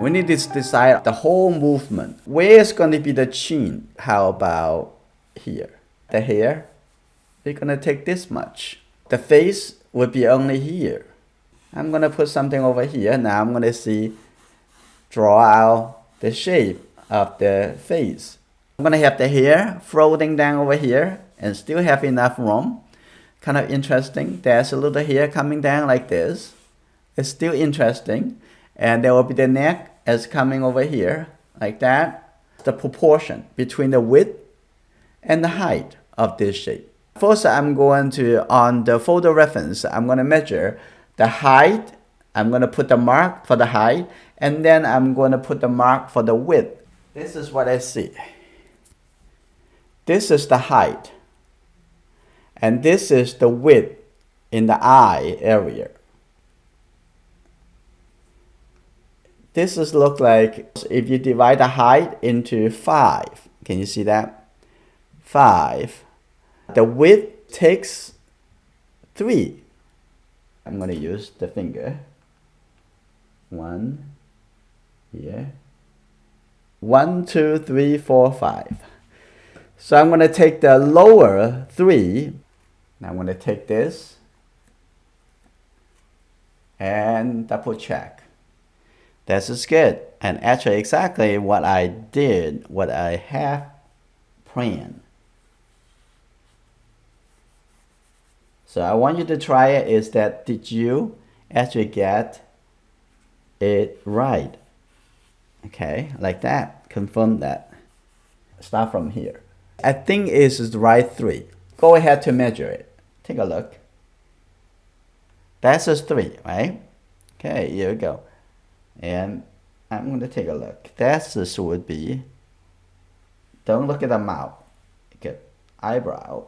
We need to decide the whole movement. Where is going to be the chin? How about here? The hair, we're going to take this much. The face would be only here. I'm going to put something over here. Now I'm going to draw out the shape of the face. I'm going to have the hair floating down over here and still have enough room. Kind of interesting. There's a little hair coming down like this. It's still interesting. And there will be the neck as coming over here like that. The proportion between the width and the height of this shape. First, I'm going to, on the photo reference, I'm going to measure the height. I'm going to put the mark for the height, and then I'm going to put the mark for the width. This is what I see. This is the height, and this is the width in the eye area. This is look like if you divide the height into 5. Can you see that? 5. The width takes 3. I'm going to use the finger. 1 here. 1, 2, 3, 4, 5. So I'm going to take the lower 3. Now I'm going to take this and double check. This is good. And actually exactly what I did, what I have planned. So I want you to try it is that did you actually get it right? Okay, like that. Confirm that. Start from here. I think it's the right 3. Go ahead to measure it. Take a look. That's just 3, right? Okay, here we go. And I'm going to take a look. That's this would be, don't look at the mouth. Okay, eyebrow.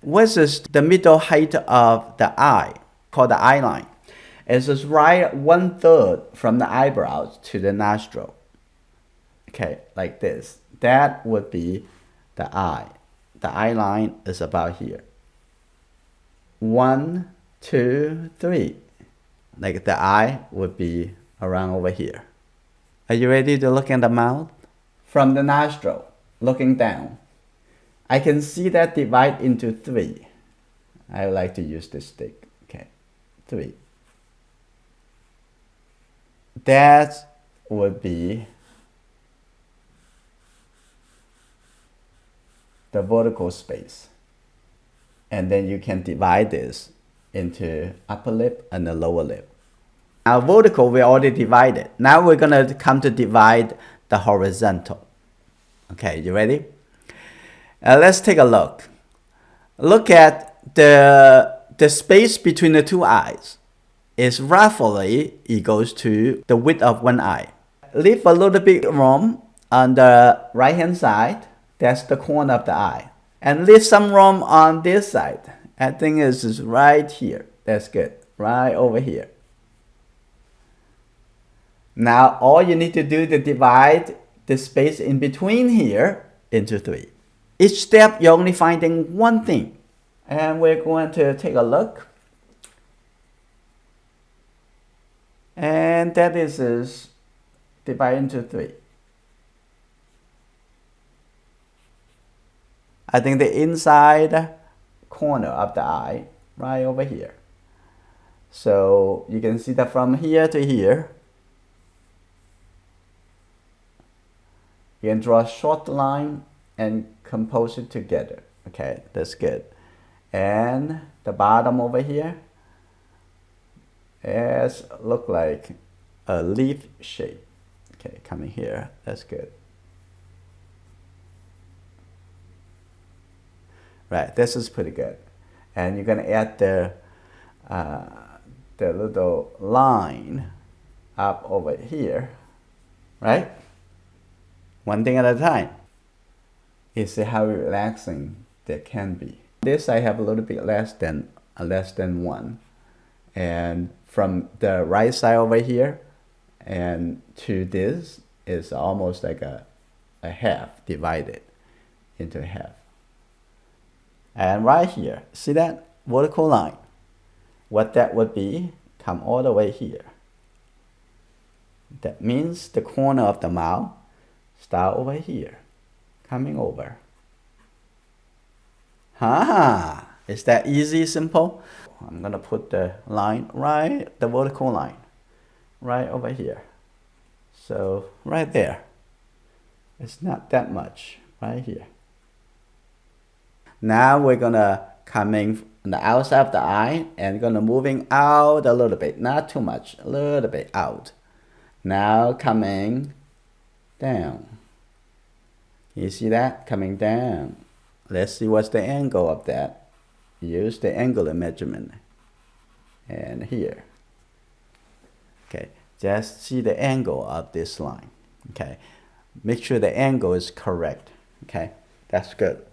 What is the middle height of the eye, called the eye line? It's just right 1/3 from the eyebrows to the nostril. Okay, like this. That would be the eye. The eye line is about here. 1, 2, 3. Like the eye would be around over here. Are you ready to look at the mouth? From the nostril, looking down. I can see that divide into 3. I would like to use this stick. Okay, 3. That would be the vertical space. And then you can divide this into upper lip and the lower lip. Now vertical we already divided. Now we're going to come to divide the horizontal. Okay, you ready? Let's take a look. Look at the space between the 2 eyes. Is roughly equals to the width of 1 eye. Leave a little bit room on the right hand side. That's the corner of the eye. And leave some room on this side. I think it's right here. That's good. Right over here. Now all you need to do is divide the space in between here into 3. Each step you're only finding one thing. And we're going to take a look. And that is divided into 3. I think the inside corner of the eye, right over here. So you can see that from here to here, you can draw a short line and compose it together. Okay, that's good. And the bottom over here is look like a leaf shape. Okay, coming here, that's good. Right, this is pretty good. And you're gonna add the little line up over here, right? One thing at a time. You see how relaxing that can be. This I have a little bit less than 1. And from the right side over here and to this is almost like a half divided into half. And right here, see that vertical line? What that would be, come all the way here. That means the corner of the mouth start over here, coming over. Is that easy, simple? I'm gonna put the line the vertical line, right over here. So right there. It's not that much, right here. Now we're gonna coming on the outside of the eye and gonna moving out a little bit, not too much, a little bit out. Now coming down. You see that? Coming down. Let's see what's the angle of that. Use the angular measurement. And here. Okay, just see the angle of this line. Okay, make sure the angle is correct. Okay, that's good.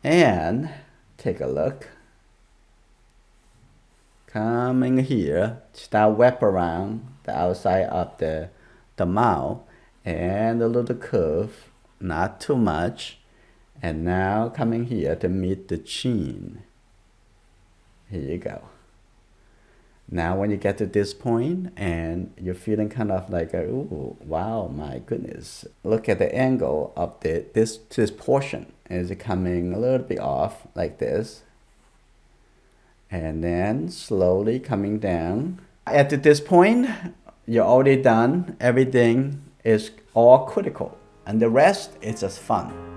And take a look. Coming here, start wrap around the outside of the mouth and a little curve, not too much. And now coming here to meet the chin. Here you go. Now when you get to this point and you're feeling kind of like, ooh, wow, my goodness. Look at the angle of this portion. Is it coming a little bit off like this? And then slowly coming down. At this point, you're already done. Everything is all critical. And the rest is just fun.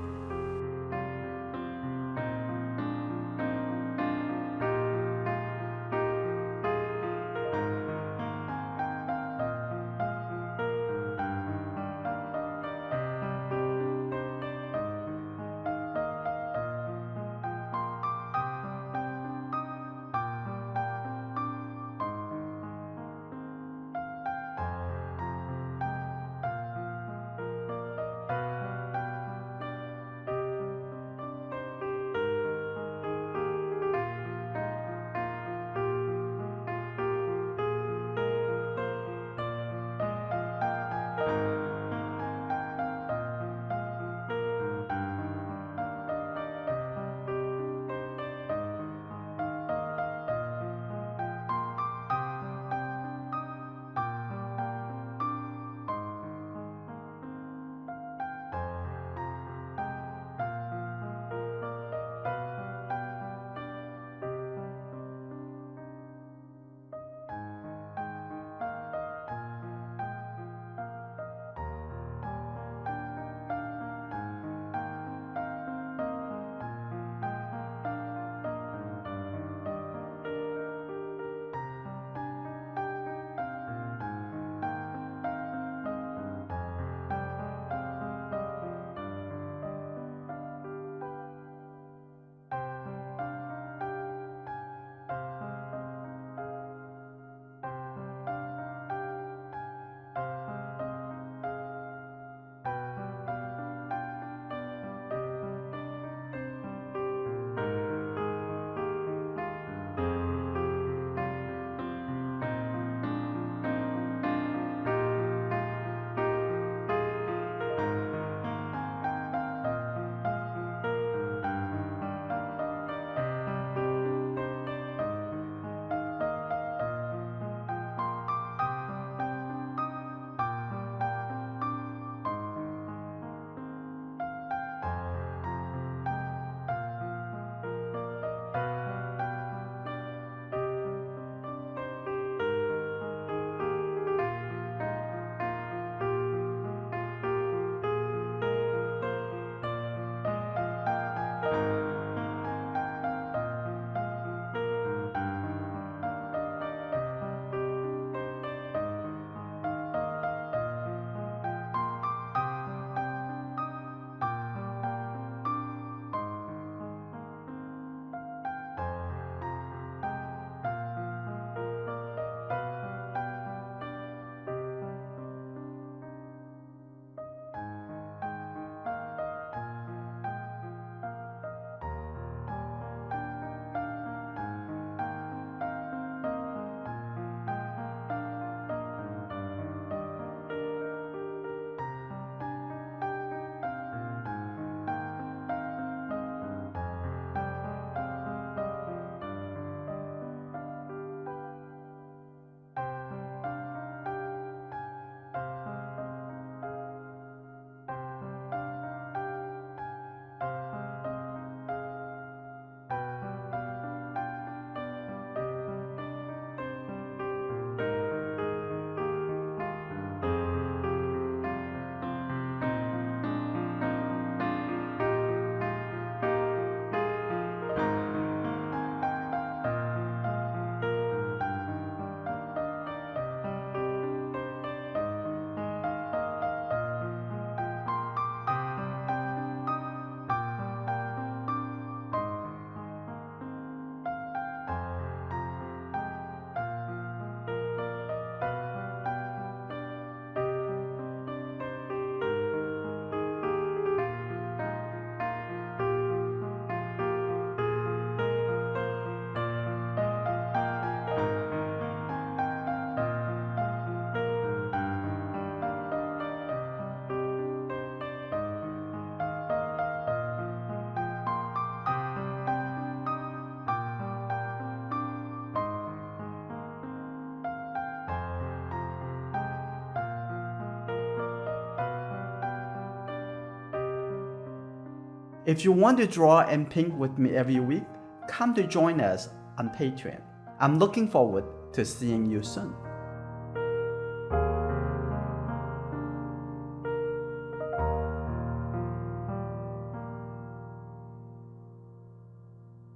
If you want to draw and paint with me every week, come to join us on Patreon. I'm looking forward to seeing you soon.